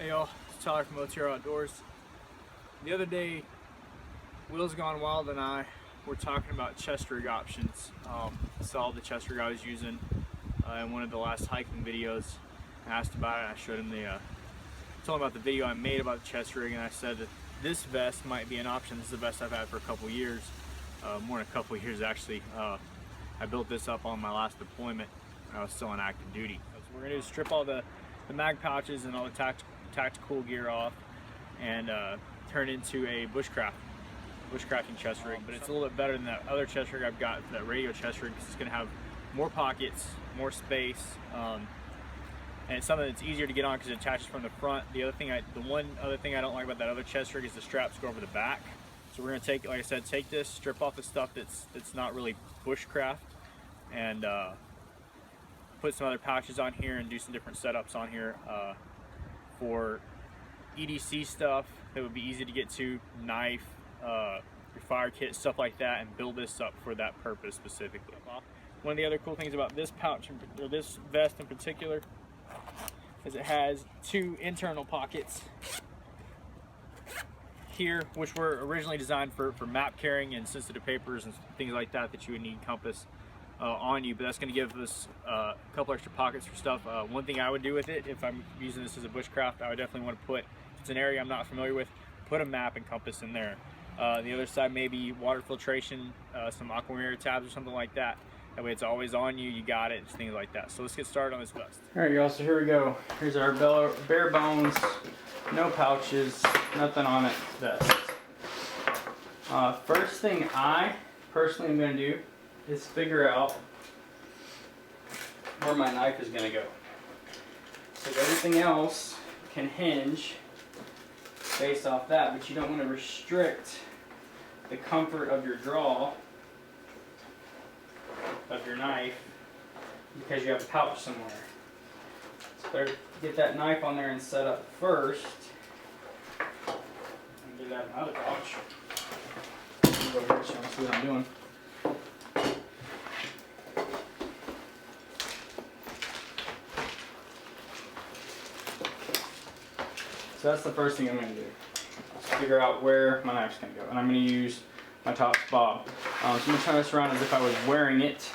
Hey y'all, it's Tyler from O.T.R.Outdoors. The other day, Will's Gone Wild and I were talking about chest rig options. Saw the chest rig I was using in one of the last hiking videos. I asked about it and I showed him told him about the video I made about the chest rig, and I said that this vest might be an option. This is the vest I've had for a couple years, more than a couple years actually. I built this up on my last deployment when I was still on active duty. So what we're gonna do is strip all the mag pouches and all the tactical gear off and turn into a bushcrafting chest rig. But it's a little bit better than that other chest rig I've got, that radio chest rig, because it's going to have more pockets, more space, and it's something that's easier to get on because it attaches from the front. The one other thing I don't like about that other chest rig is the straps go over the back. So we're going to take, like I said, take this, strip off the stuff that's not really bushcraft, and put some other pouches on here and do some different setups on here for EDC stuff that would be easy to get to, knife, your fire kit, stuff like that, and build this up for that purpose specifically. One of the other cool things about this pouch, or this vest in particular, is it has two internal pockets here, which were originally designed for map carrying and sensitive papers and things like that you would need compass on you, but that's going to give us a couple extra pockets for stuff. One thing I would do with it, if I'm using this as a bushcraft, I would definitely want to put, if it's an area I'm not familiar with, put a map and compass in there. The other side, maybe water filtration, some aquamarine tabs or something like that. That way it's always on you, you got it, things like that. So let's get started on this vest. Alright y'all, so here we go. Here's our bare bones, no pouches, nothing on it vest. First thing I personally am going to do is figure out where my knife is going to go. So everything else can hinge based off that, but you don't want to restrict the comfort of your draw of your knife because you have a pouch somewhere. So better get that knife on there and set up first. And get that in another pouch. Go over here so you can see what I'm doing. So that's the first thing I'm going to do, is figure out where my knife's going to go. And I'm going to use my Tops Bob. So I'm going to turn this around as if I was wearing it.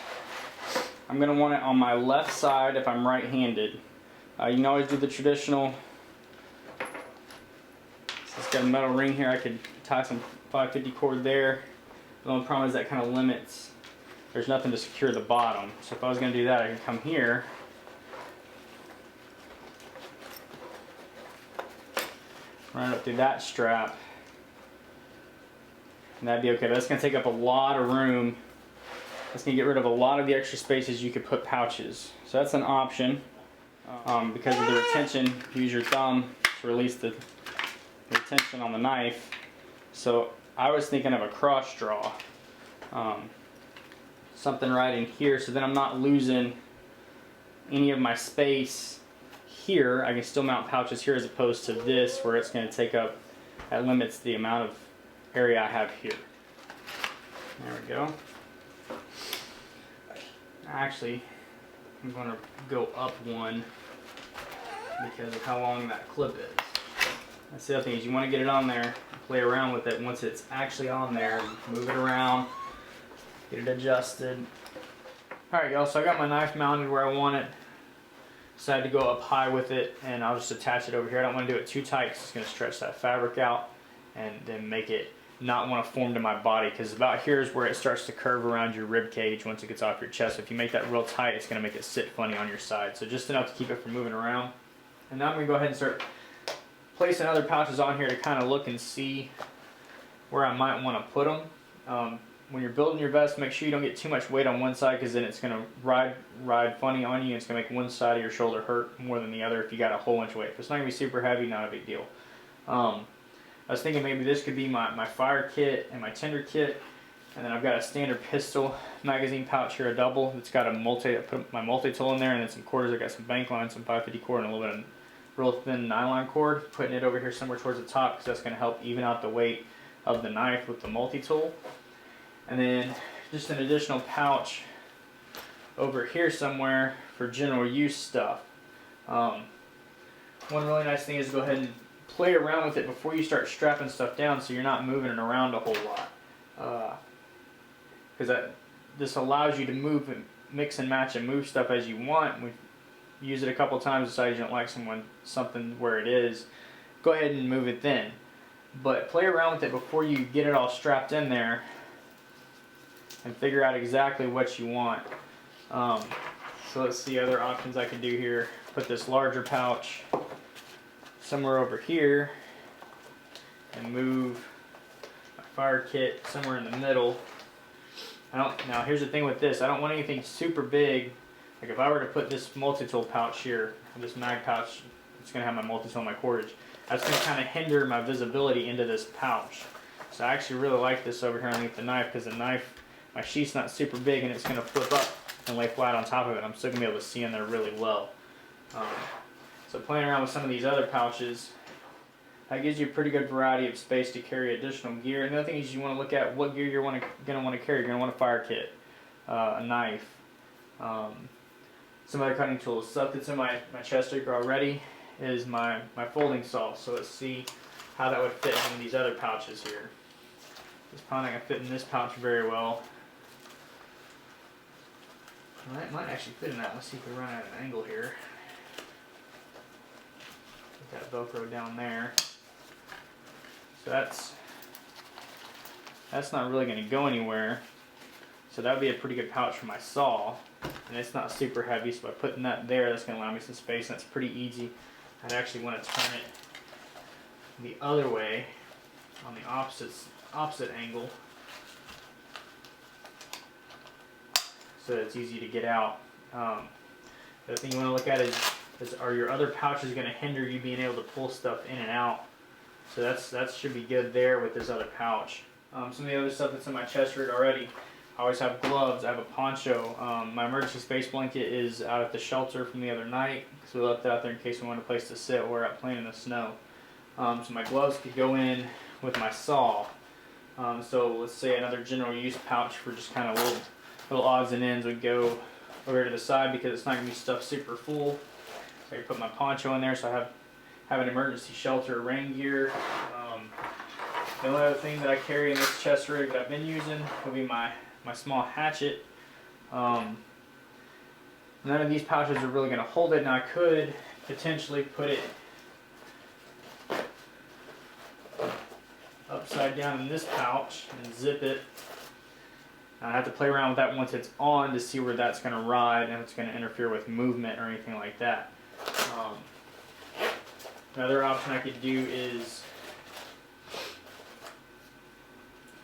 I'm going to want it on my left side if I'm right-handed. You can always do the traditional. So it's got a metal ring here. I could tie some 550 cord there. The only problem is that kind of limits. There's nothing to secure the bottom. So if I was going to do that, I could come here. Run it up through that strap, and that'd be okay. But that's going to take up a lot of room. That's going to get rid of a lot of the extra spaces you could put pouches. So that's an option. Because of the retention, use your thumb to release the retention on the knife. So I was thinking of a cross draw. Something right in here, so then I'm not losing any of my space here. I can still mount pouches here as opposed to this where it's going to take up, that limits the amount of area I have here. There we go. Actually, I'm going to go up one because of how long that clip is. That's the other thing, is you want to get it on there, play around with it. Once it's actually on there, move it around, get it adjusted. Alright y'all, so I got my knife mounted where I want it. Decided to go up high with it, and I'll just attach it over here. I don't want to do it too tight because it's going to stretch that fabric out and then make it not want to form to my body, because about here is where it starts to curve around your rib cage once it gets off your chest. So if you make that real tight, it's going to make it sit funny on your side. So just enough to keep it from moving around. And now I'm going to go ahead and start placing other pouches on here to kind of look and see where I might want to put them. When you're building your vest, make sure you don't get too much weight on one side, because then it's going to ride funny on you, and it's going to make one side of your shoulder hurt more than the other if you got a whole bunch of weight. If it's not going to be super heavy, not a big deal. I was thinking maybe this could be my fire kit and my tinder kit, and then I've got a standard pistol magazine pouch here, a double. It's got I put my multi-tool in there, and then some quarters. I got some bank line, some 550 cord, and a little bit of real thin nylon cord. Putting it over here somewhere towards the top, because that's going to help even out the weight of the knife with the multi-tool. And then just an additional pouch over here somewhere for general use stuff. one really nice thing is to go ahead and play around with it before you start strapping stuff down, so you're not moving it around a whole lot. Because this allows you to move and mix and match and move stuff as you want. We use it a couple times, decide you don't like something where it is, go ahead and move it then. But play around with it before you get it all strapped in there and figure out exactly what you want. So let's see other options I can do here. Put this larger pouch somewhere over here and move my fire kit somewhere in the middle. Now here's the thing with this, I don't want anything super big. Like if I were to put this multi-tool pouch here, this mag pouch, it's going to have my multi-tool and my cordage. That's going to kind of hinder my visibility into this pouch. So I actually really like this over here underneath the knife, because the knife, my sheath's not super big and it's going to flip up and lay flat on top of it. I'm still going to be able to see in there really well. So playing around with some of these other pouches, that gives you a pretty good variety of space to carry additional gear. And the other thing is you want to look at what gear you're going to want to carry. You're going to want a fire kit, a knife, some other cutting tools. Stuff that's in my chest rig already is my folding saw. So let's see how that would fit in these other pouches here. It's probably not going to fit in this pouch very well. Well, it might actually fit in that. Let's see if we run at an angle here. Put that Velcro down there. So that's not really going to go anywhere. So that would be a pretty good pouch for my saw. And it's not super heavy, so by putting that there, that's going to allow me some space, and that's pretty easy. I'd actually want to turn it the other way on the opposite angle, so that it's easy to get out. The other thing you want to look at is are your other pouches going to hinder you being able to pull stuff in and out? So that should be good there with this other pouch. Some of the other stuff that's in my chest rig already, I always have gloves, I have a poncho. My emergency space blanket is out at the shelter from the other night, because we left it out there in case we wanted a place to sit or we're out playing in the snow. So my gloves could go in with my saw. So let's say another general use pouch for just kind of little odds and ends would go over to the side, because it's not going to be stuffed super full. So I put my poncho in there, so I have an emergency shelter, rain gear. The only other thing that I carry in this chest rig that I've been using will be my small hatchet. None of these pouches are really going to hold it. Now I could potentially put it upside down in this pouch and zip it. I have to play around with that once it's on to see where that's going to ride and if it's going to interfere with movement or anything like that. Another option I could do is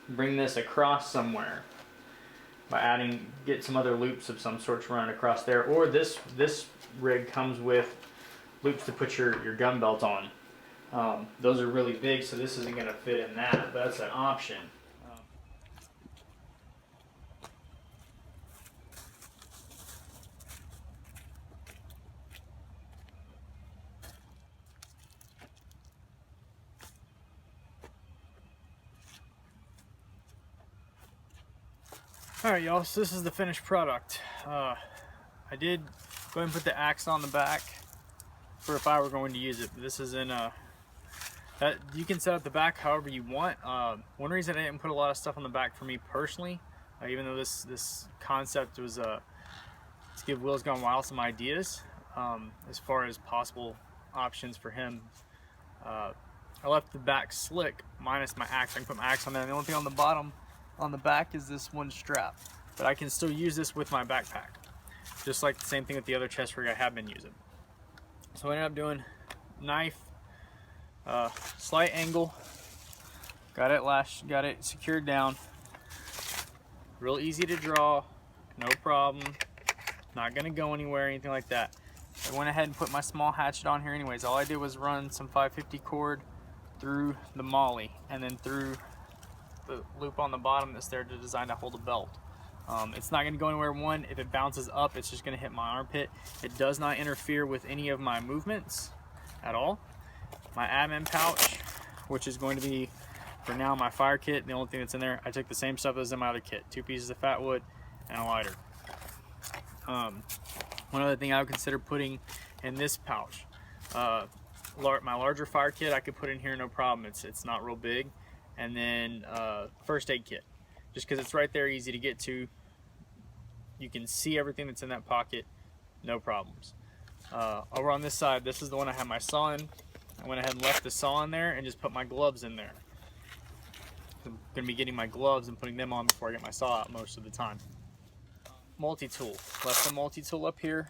bring this across somewhere by get some other loops of some sort to run it across there. Or this rig comes with loops to put your gun belt on. Those are really big, so this isn't going to fit in that, but that's an option. Alright y'all, so this is the finished product. I did go ahead and put the axe on the back for if I were going to use it. But this is in that you can set up the back however you want. One reason I didn't put a lot of stuff on the back for me personally, even though this concept was to give Will's Gone Wild some ideas as far as possible options for him. I left the back slick minus my axe. I can put my axe on there. The only thing on the bottom on the back is this one strap, but I can still use this with my backpack, just like the same thing with the other chest rig I have been using. So I ended up doing knife, slight angle, got it secured down, real easy to draw, no problem, not gonna go anywhere or anything like that. I went ahead and put my small hatchet on here anyways. All I did was run some 550 cord through the molly and then through the loop on the bottom that's there to design to hold a belt. It's not going to go anywhere. One, if it bounces up, it's just going to hit my armpit. It does not interfere with any of my movements at all. My admin pouch, which is going to be for now my fire kit, the only thing that's in there, I took the same stuff as in my other kit, 2 pieces of fat wood and a lighter. One other thing I would consider putting in this pouch, my larger fire kit I could put in here no problem. It's not real big. And then first aid kit, just because it's right there, easy to get to. You can see everything that's in that pocket, no problems. Over on this side, this is the one I have my saw in. I went ahead and left the saw in there and just put my gloves in there. I'm going to be getting my gloves and putting them on before I get my saw out most of the time. Multi-tool, left the multi-tool up here.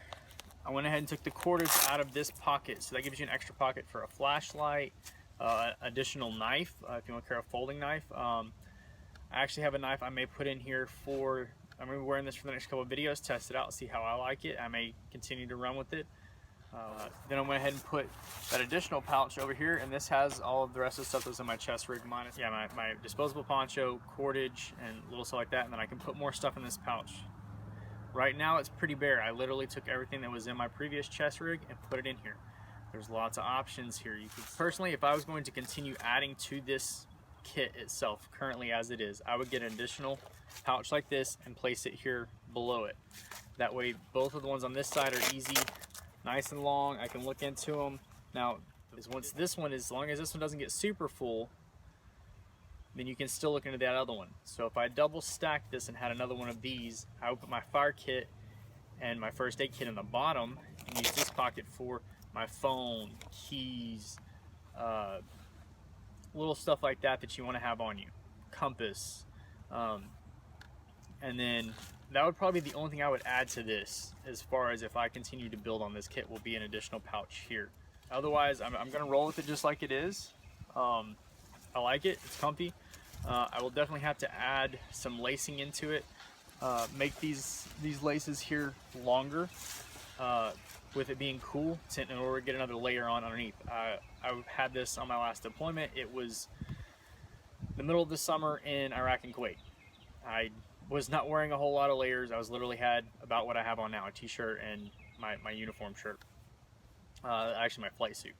I went ahead and took the cordage out of this pocket, so that gives you an extra pocket for a flashlight, additional knife, if you want to carry a folding knife. I actually have a knife I may put in here for, I'm going to be wearing this for the next couple of videos, test it out, see how I like it. I may continue to run with it. Then I went ahead and put that additional pouch over here, and this has all of the rest of the stuff that's in my chest rig, minus my disposable poncho, cordage, and little stuff like that, and then I can put more stuff in this pouch. Right now it's pretty bare. I literally took everything that was in my previous chest rig and put it in here. There's lots of options here. You could, personally, if I was going to continue adding to this kit itself, currently as it is, I would get an additional pouch like this and place it here below it. That way both of the ones on this side are easy, nice and long. I can look into them. Now, once this one, as long as this one doesn't get super full, then you can still look into that other one. So if I double stacked this and had another one of these, I would put my fire kit and my first aid kit in the bottom and use this pocket for my phone, keys, little stuff like that that you want to have on you, compass, and then that would probably be the only thing I would add to this as far as if I continue to build on this kit, will be an additional pouch here. Otherwise, I'm going to roll with it just like it is. I like it, it's comfy. I will definitely have to add some lacing into it, make these laces here longer, with it being cool, in order to get another layer on underneath. I had this on my last deployment. It was the middle of the summer in Iraq and Kuwait. I was not wearing a whole lot of layers. I was literally had about what I have on now, a t-shirt and my uniform shirt, actually my flight suit.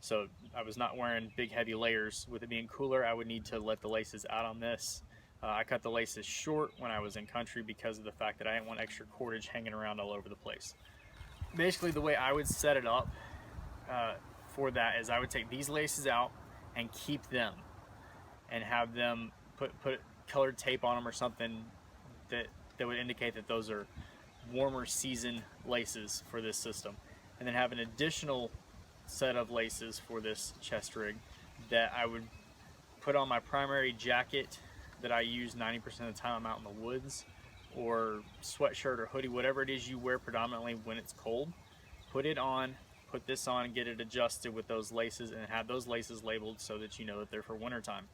So I was not wearing big heavy layers. With it being cooler, I would need to let the laces out on this. I cut the laces short when I was in country because of the fact that I didn't want extra cordage hanging around all over the place. Basically, the way I would set it up for that is I would take these laces out and keep them and have them put colored tape on them or something that would indicate that those are warmer season laces for this system, and then have an additional set of laces for this chest rig that I would put on my primary jacket that I use 90% of the time I'm out in the woods, or sweatshirt or hoodie, whatever it is you wear predominantly when it's cold. Put it on, put this on, and get it adjusted with those laces, and have those laces labeled so that you know that they're for wintertime.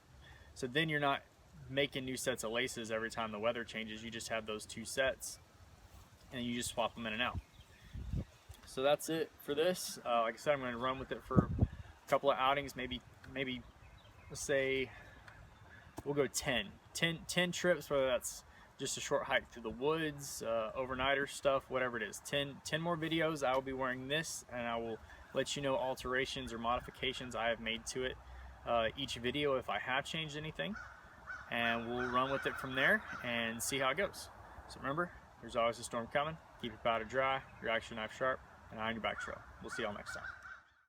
So then you're not making new sets of laces every time the weather changes. You just have those two sets and you just swap them in and out. So that's it for this. Like I said, I'm going to run with it for a couple of outings, maybe let's say we'll go 10 trips, whether that's just a short hike through the woods, overnighter stuff, whatever it is. 10 more videos. I will be wearing this, and I will let you know alterations or modifications I have made to it each video if I have changed anything, and we'll run with it from there and see how it goes. So remember, there's always a storm coming. Keep your powder dry, your action knife sharp, and on your back trail. We'll see y'all next time.